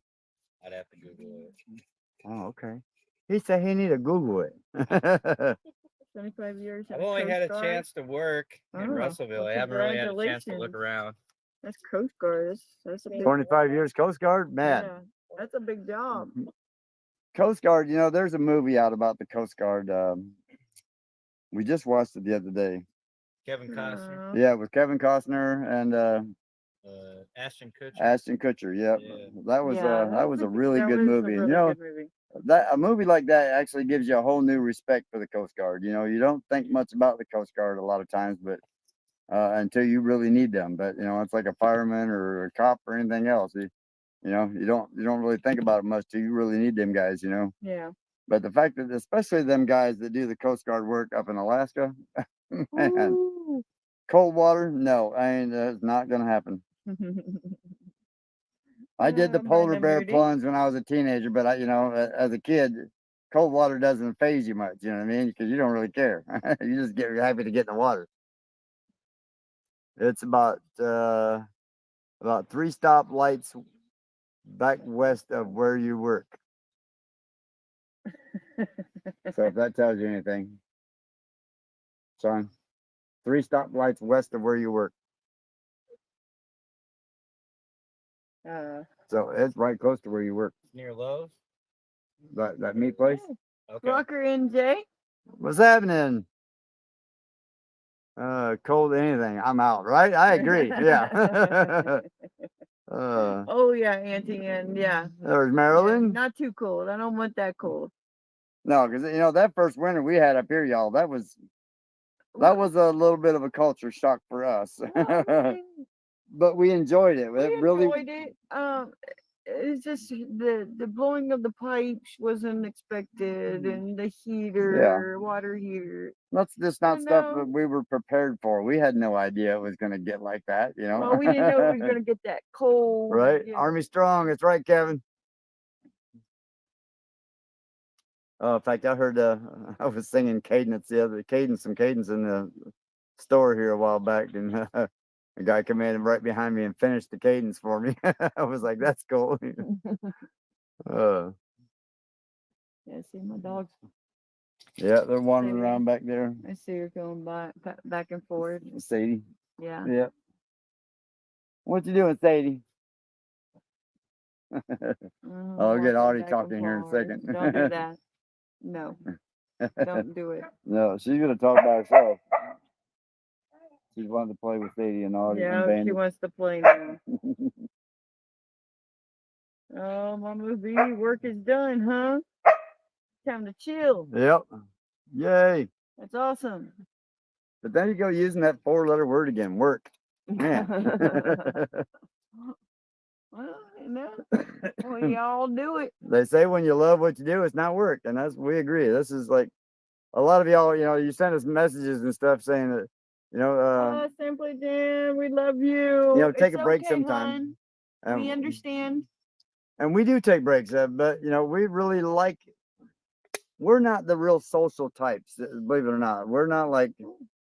I'd have to Google it. Oh, okay. He said he need to Google it. 25 years. I've of only had a Coast Guard. chance to work in Oh, Russellville. well, I haven't really had a chance to look congratulations. around. That's Coast Guard. That's a big 25 years Coast Guard? Man. Yeah, that's a big job. Coast Guard, you know, there's a movie out about the Coast Guard. We just watched it the other day. Kevin Costner, Yeah, with Kevin Costner and Ashton Kutcher. Ashton Kutcher. Yep. Yeah. That was that was a really that good was a movie. And, really you know, good movie. that a movie like that actually gives you a whole new respect for the Coast Guard. You know, you don't think much about the Coast Guard a lot of times, but until you really need them. But you know, it's like a fireman or a cop or anything else. You know, you don't really think about it much till you really need them guys. You know. Yeah. But the fact that especially them guys that do the Coast Guard work up in Alaska, man, Ooh. cold water, no, I mean, that's not gonna happen. I did the polar bear plunge when I was a teenager, but I, you know, as a kid, cold water doesn't phase you much. You know what I mean? Because you don't really care. You just get happy to get in the water. It's about 3 stoplights back west of where you work. So if that tells you anything, son, 3 stoplights west of where you work. So it's right close to where you work. Near Lowe's. That meat place. Okay. Rocker NJ. What's happening? Cold anything, I'm out, right? I agree. Yeah. Oh yeah, Auntie, and yeah. There's Marilyn. Yeah, not too cold. I don't want that cold. No, because you know that first winter we had up here, y'all. That was a little bit of a culture shock for us. But we enjoyed it. We really enjoyed it. It's just the blowing of the pipes was unexpected, and the heater, water heater. That's just not You stuff know. that we were prepared for. We had no idea it was going to get like that, you know. Well, we didn't know it was gonna get that cold. Right? Yeah. Army strong. That's right, Kevin. Oh, in fact, I heard I was singing cadence some cadence in the store here a while back, and a guy came in right behind me and finished the cadence for me. I was like, "That's cool." Yeah, see my dogs. Yeah, they're wandering around back there. I see her going back and forth. Sadie. Yeah. Yeah. What you doing, Sadie? I'll get Audie talking here in a second. Don't do that. No. Don't do it. No, she's gonna talk by herself. She's wanting to play with Sadie and Audie. Yeah, and she wants to play now. Oh, Mama B, work is done, huh? Time to chill. Yep. Yay. That's awesome. But then you go using that 4-letter word again, work. Man. Well, you know, we all do it. They say when you love what you do, it's not work. And we agree. This is like a lot of y'all, you know, you send us messages and stuff saying that, you know, Simply Jam, we love you. You know, take It's a break okay, sometime. hon. We understand. And we do take breaks, but you know, we really we're not the real social types, believe it or not. We're not like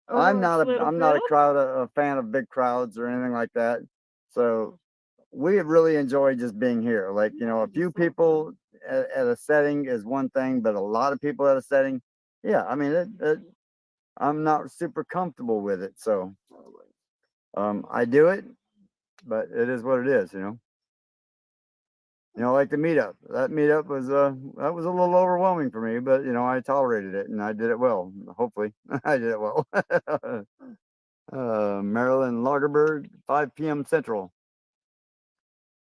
I'm not a fan of big crowds or anything like that. So we really enjoy just being here. Like, you know, a few people at a setting is one thing, but a lot of people at a setting, yeah, I mean, I'm not super comfortable with it. So I do it, but it is what it is, you know. You know, like the meetup. That meetup was that was a little overwhelming for me, but you know, I tolerated it and I did it well. Hopefully, I did it well. Maryland Lagerberg, 5 p.m. Central.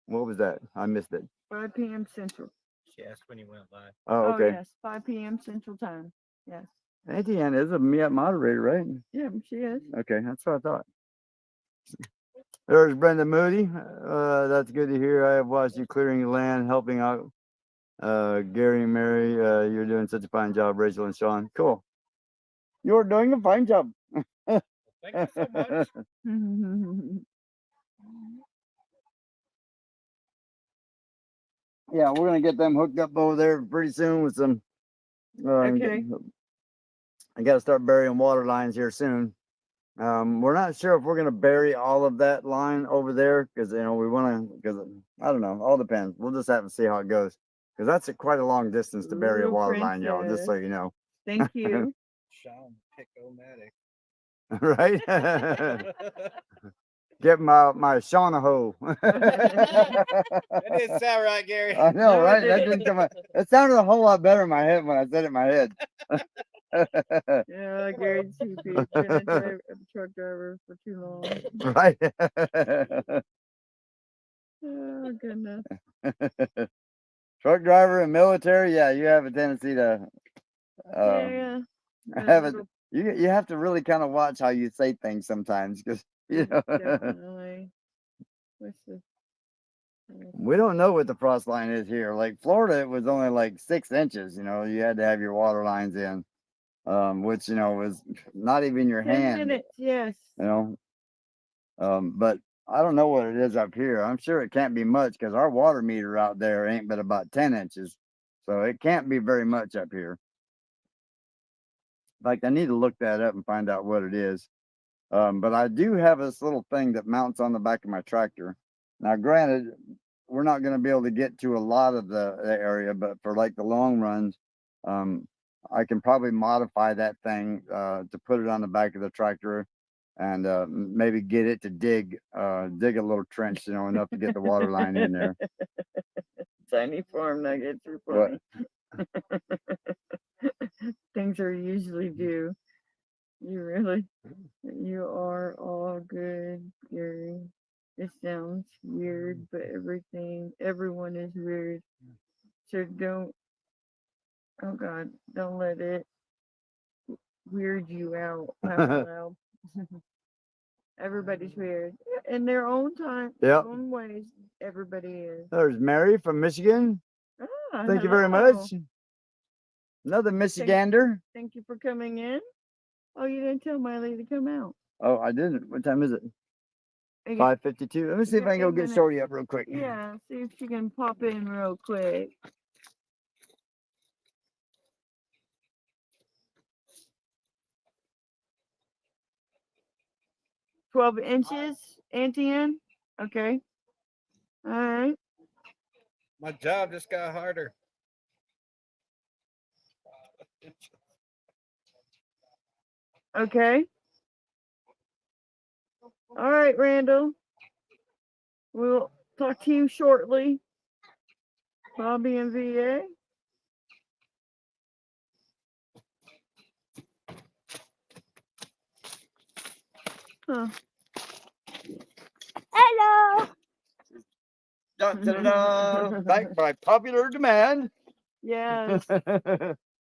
What was that? I missed it. 5 p.m. Central. She asked when you went live. Oh, okay. Yes, 5 p.m. Central Time. Yes. Auntie Ann is a moderator, right? Yeah, she is. Okay, that's what I thought. There's Brenda Moody. That's good to hear. I have watched you clearing the land, helping out Gary and Mary. You're doing such a fine job, Rachel and Sean. Cool. You're doing a fine job. Thank you so much. Yeah, we're gonna get them hooked up over there pretty soon with some. Okay. I got to start burying water lines here soon. We're not sure if we're gonna bury all of that line over there because we want to. Because I don't know, all depends. We'll just have to see how it goes. Because that's quite a long distance to bury a Ooh, water line, y'all. Just so you know, Thank you. Sean Pick-O-Matic. right? Get my Shaunahoe. That didn't sound right, Gary. I know, No, it right? That didn't. didn't come out. It sounded a whole lot better in my head when I said it in my head. Yeah, Gary's too big. Been a truck driver for too long. Right. Oh goodness. Truck driver and military, yeah, you have a tendency to Yeah. have it. You have to really kind of watch how you say things sometimes because Definitely. What's this? we don't know what the frost line is here. Like Florida, it was only like 6 inches. You had to have your water lines in, which was not even your 10 hand. minutes, yes. But I don't know what it is up here. I'm sure it can't be much because our water meter out there ain't but about 10 inches, so it can't be very much up here. Like I need to look that up and find out what it is. But I do have this little thing that mounts on the back of my tractor. Now, granted, we're not going to be able to get to a lot of the area, but for like the long runs, I can probably modify that thing to put it on the back of the tractor and maybe get it to dig a little trench, enough to get the water line in there. Tiny farm nuggets are funny. Things are usually due. You are all good, Gary. It sounds weird, but everyone is weird. So don't let it weird you out. Everybody's weird in their own time, Yep. their own ways. Everybody is. There's Mary from Michigan. Thank you very hello. much. Another Michigander. Thank you for coming in. Oh, you didn't tell Miley to come out. Oh, I didn't. What time is it? You got- 5:52. Let me see if got I can go 8 get minutes. Shorty up real quick. Yeah, see if she can pop in real quick. "12 inches, Auntie Ann? Okay. All right. My job just got harder. Okay. All right, Randall. We'll talk to you shortly. Bobby and VA. Huh. Hello. Da-da-da-da. Back by popular demand. Yes.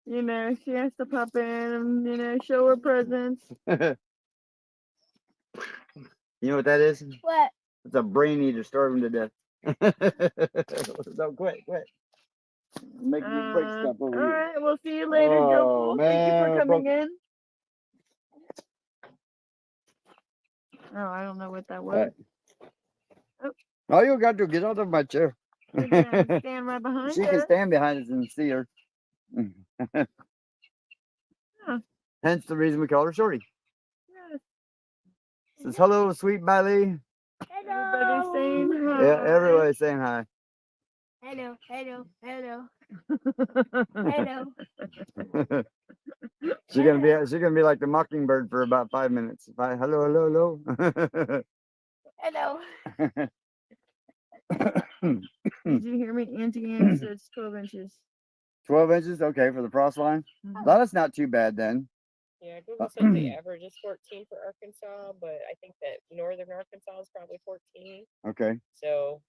She has to pop in and, show her presence. You know what that is? What? It's a brain eater starving to death. No, quit. Making me break stuff over All here. right, we'll see you later, Joe Oh, Fool. Thank you man, for coming in. Oh, I don't know what that was. All you got to get out of my chair. You're gonna stand right behind She her. can stand behind us and see her. Huh. Hence the reason we call her Shorty. Yes. Says hello, sweet Bailey. Everybody's saying hi. Yeah, everybody's saying hi. Hello. She's gonna be like the mockingbird for about 5 minutes. Bye. Hello. Hello. Did you hear me? Auntie Ann says 12 inches. 12 inches, okay, for the frost line. Mhm. Well, that's not too bad then. Yeah, Google says the average is 14 for Arkansas, but I think that northern Arkansas is probably 14. Okay. So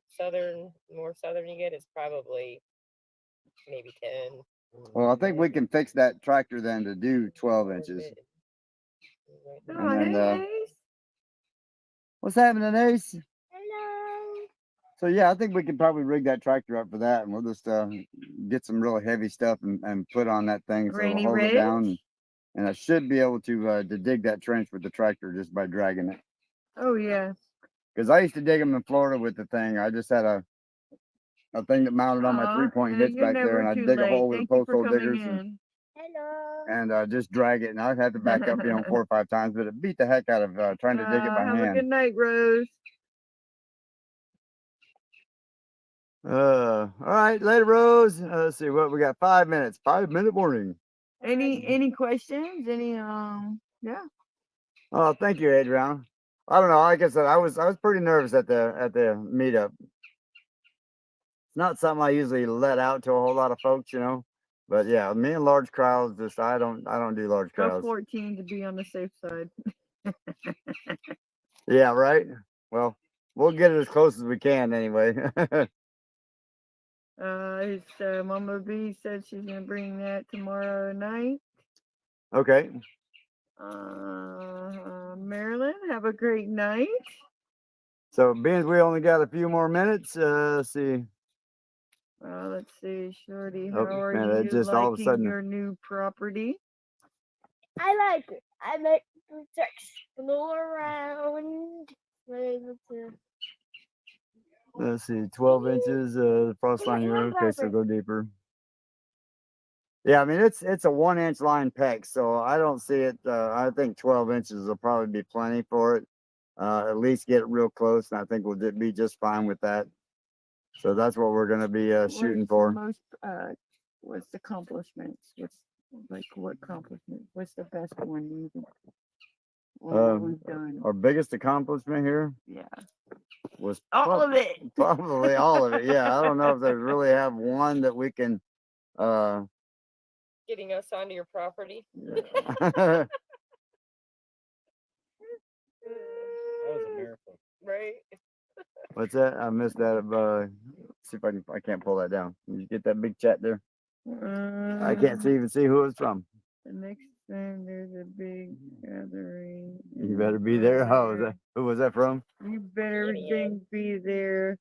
more southern you get, it's probably maybe 10. Well, I think we can fix that tractor then to do 12 inches. Oh, And then, hey, Ace. What's happening, Ace? Hello. So yeah, I think we could probably rig that tractor up for that, and we'll just get some really heavy stuff and put on that thing so Rainy it'll hold it Ridge? down. And I should be able to dig that trench with the tractor just by dragging it. Oh, yeah. Because I used to dig them in Florida with the thing. I just had a thing that mounted on my Aw, 3-point hitch you're back there, never and I too dig a late. hole with Thank the you post hole for coming diggers. And in. Hello. and just drag it. And I'd have to back up, 4 or 5 times, but it beat the heck out of trying to dig it by Have a hand. good night, Rose. All right, later, Rose. Let's see what we got. 5 minutes. 5-minute warning. Any questions? Yeah. Oh, thank you, Adriana. I don't know. Like I said, I was pretty nervous at the meetup. It's not something I usually let out to a whole lot of folks, But yeah, me and large crowds, just I don't do large Go crowds. 14 to be on the safe side. Yeah, right. Well, we'll get it as close as we can anyway. Mama B said she's gonna bring that tomorrow night. Okay. Marilyn, have a great night. So, being as we only got a few more minutes, let's see. Let's see, Shorty, how Oh, are man, you it just all of a liking sudden. your new property? I like it. I like to explore around. Able to. Let's see, 12 inches, the frost line here. Okay, so go deeper. Yeah, I mean, it's a 1-inch line peck, so I don't see it. I think 12 inches will probably be plenty for it. At least get it real close, and I think we'll be just fine with that. So that's what we're going to be shooting for. What's the accomplishments? What accomplishment? What's the best one you think? What we've done? Our biggest accomplishment here Yeah. was All of it. probably all of it. Yeah, I don't know if they really have one that we can. Getting us onto your property. Yeah. That was a miracle. Right. What's that? I missed that. See if I can't pull that down. Can you get that big chat there? I can't even see who it's from. The next time there's a big gathering. You better be there. Who was that from? You better be there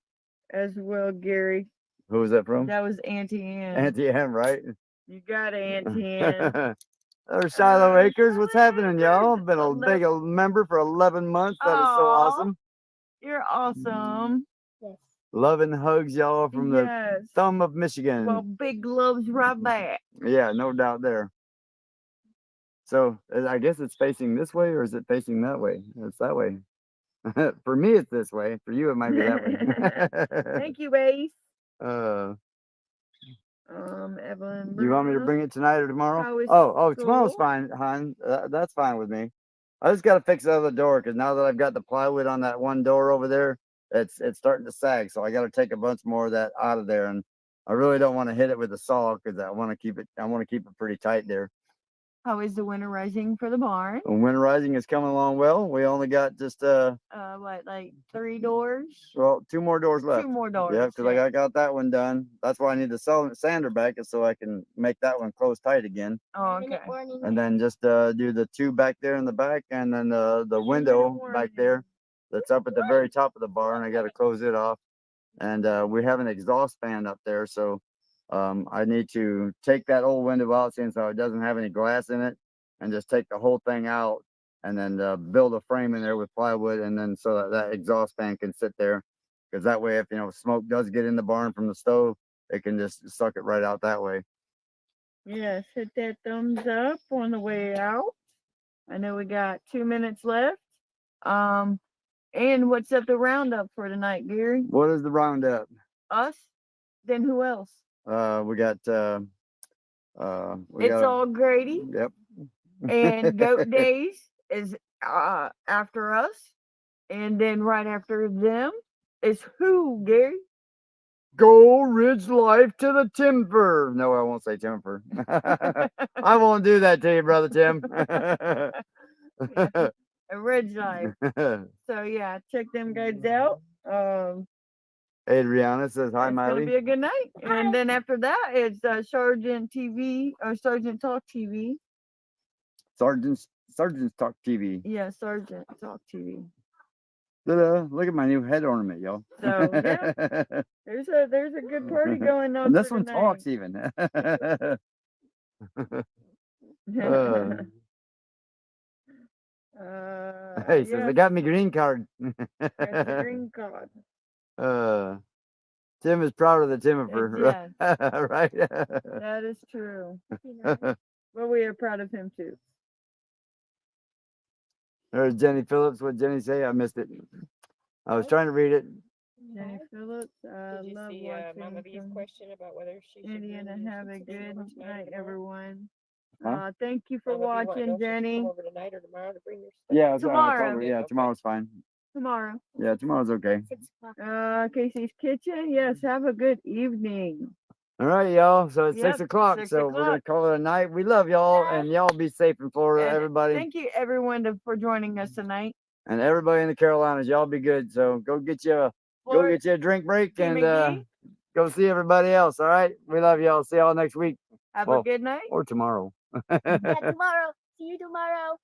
as well, Gary. Who was that from? That was Auntie Ann. Auntie Ann, right? You got it, Auntie Ann. There's Shiloh Acres. What's happening, y'all? Been a big member for 11 months. That is so awesome. You're awesome. Yes. Love and hugs, y'all, from the thumb of Michigan. Well, big gloves right back. Yeah, no doubt there. So I guess it's facing this way, or is it facing that way? It's that way. For me, it's this way. For you, it might be that way. Thank you, Ace. Do Evelyn. you want me to bring it tonight or tomorrow? Tomorrow's fine, hon. That's fine with me. I just got to fix the other door because now that I've got the plywood on that one door over there, it's starting to sag. So I got to take a bunch more of that out of there, and I really don't want to hit it with a saw because I want to keep it pretty tight there. How is the winterizing for the barn? Winterizing is coming along well. We only got just 3 doors? Well, 2 more doors left. 2 more doors. Yeah, because I got that one done. That's why I need the sander back, is so I can make that one close tight again. Oh, okay. And then just do the 2 back there in the back, and then the window back there that's up at the very top of the barn. I got to close it off. And we have an exhaust fan up there, so I need to take that old window out since it doesn't have any glass in it, and just take the whole thing out, and then build a frame in there with plywood, and then so that exhaust fan can sit there, because that way if smoke does get in the barn from the stove, it can just suck it right out that way. Yes, hit that thumbs up on the way out. I know we got 2 minutes left. And what's up the roundup for tonight, Gary? What is the roundup? Us? Then who else? We got all Grady. Yep. And Goat Days is after us, and then right after them is who, Gary? Go Ridge Life to the timber. No, I won't say timber. I won't do that to you, brother Tim. A Ridge Life. So yeah, check them guys out. Adriana says hi, it's Miley. It's gonna be a good night. And then after that, it's Sergeant TV or Sergeant Talk TV. Sergeant's Talk TV. Yeah, Sergeant Talk TV. Look at my new head ornament, y'all. So yeah, there's a good party going on. And this one talks even. Hey, says they got me green card. That's the green card. Tim is proud of the Timber, Yes. right? That is true. But we are proud of him too. There's Jenny Phillips. What Jenny say? I missed it. I was trying to read it. Jenny Phillips, I Did you love see Mama watching B's from question about whether she should Indiana. bring Have a some staying good over tonight or night, tomorrow? everyone. Huh? Thank you for Mama B wanted to watching, know if she should Jenny. come over tonight or tomorrow to bring your stuff. Yeah, I Tomorrow. told her, yeah, Okay. tomorrow's fine. Tomorrow. Yeah, tomorrow's okay. 6 o'clock. Casey's Kitchen. Yes, have a good evening. All right, y'all. So it's 6 Yep, o'clock. 6 So we're gonna o'clock. call it a night. We love y'all, Bye. and y'all be safe in Florida, And everybody, Thank you, everyone, for joining us tonight. and everybody in the Carolinas. Y'all be good. So go get you a drink break Team and McGee, go see everybody else. All right. We love y'all. See y'all next week have well, a good night. or tomorrow. Yeah, tomorrow. See you tomorrow.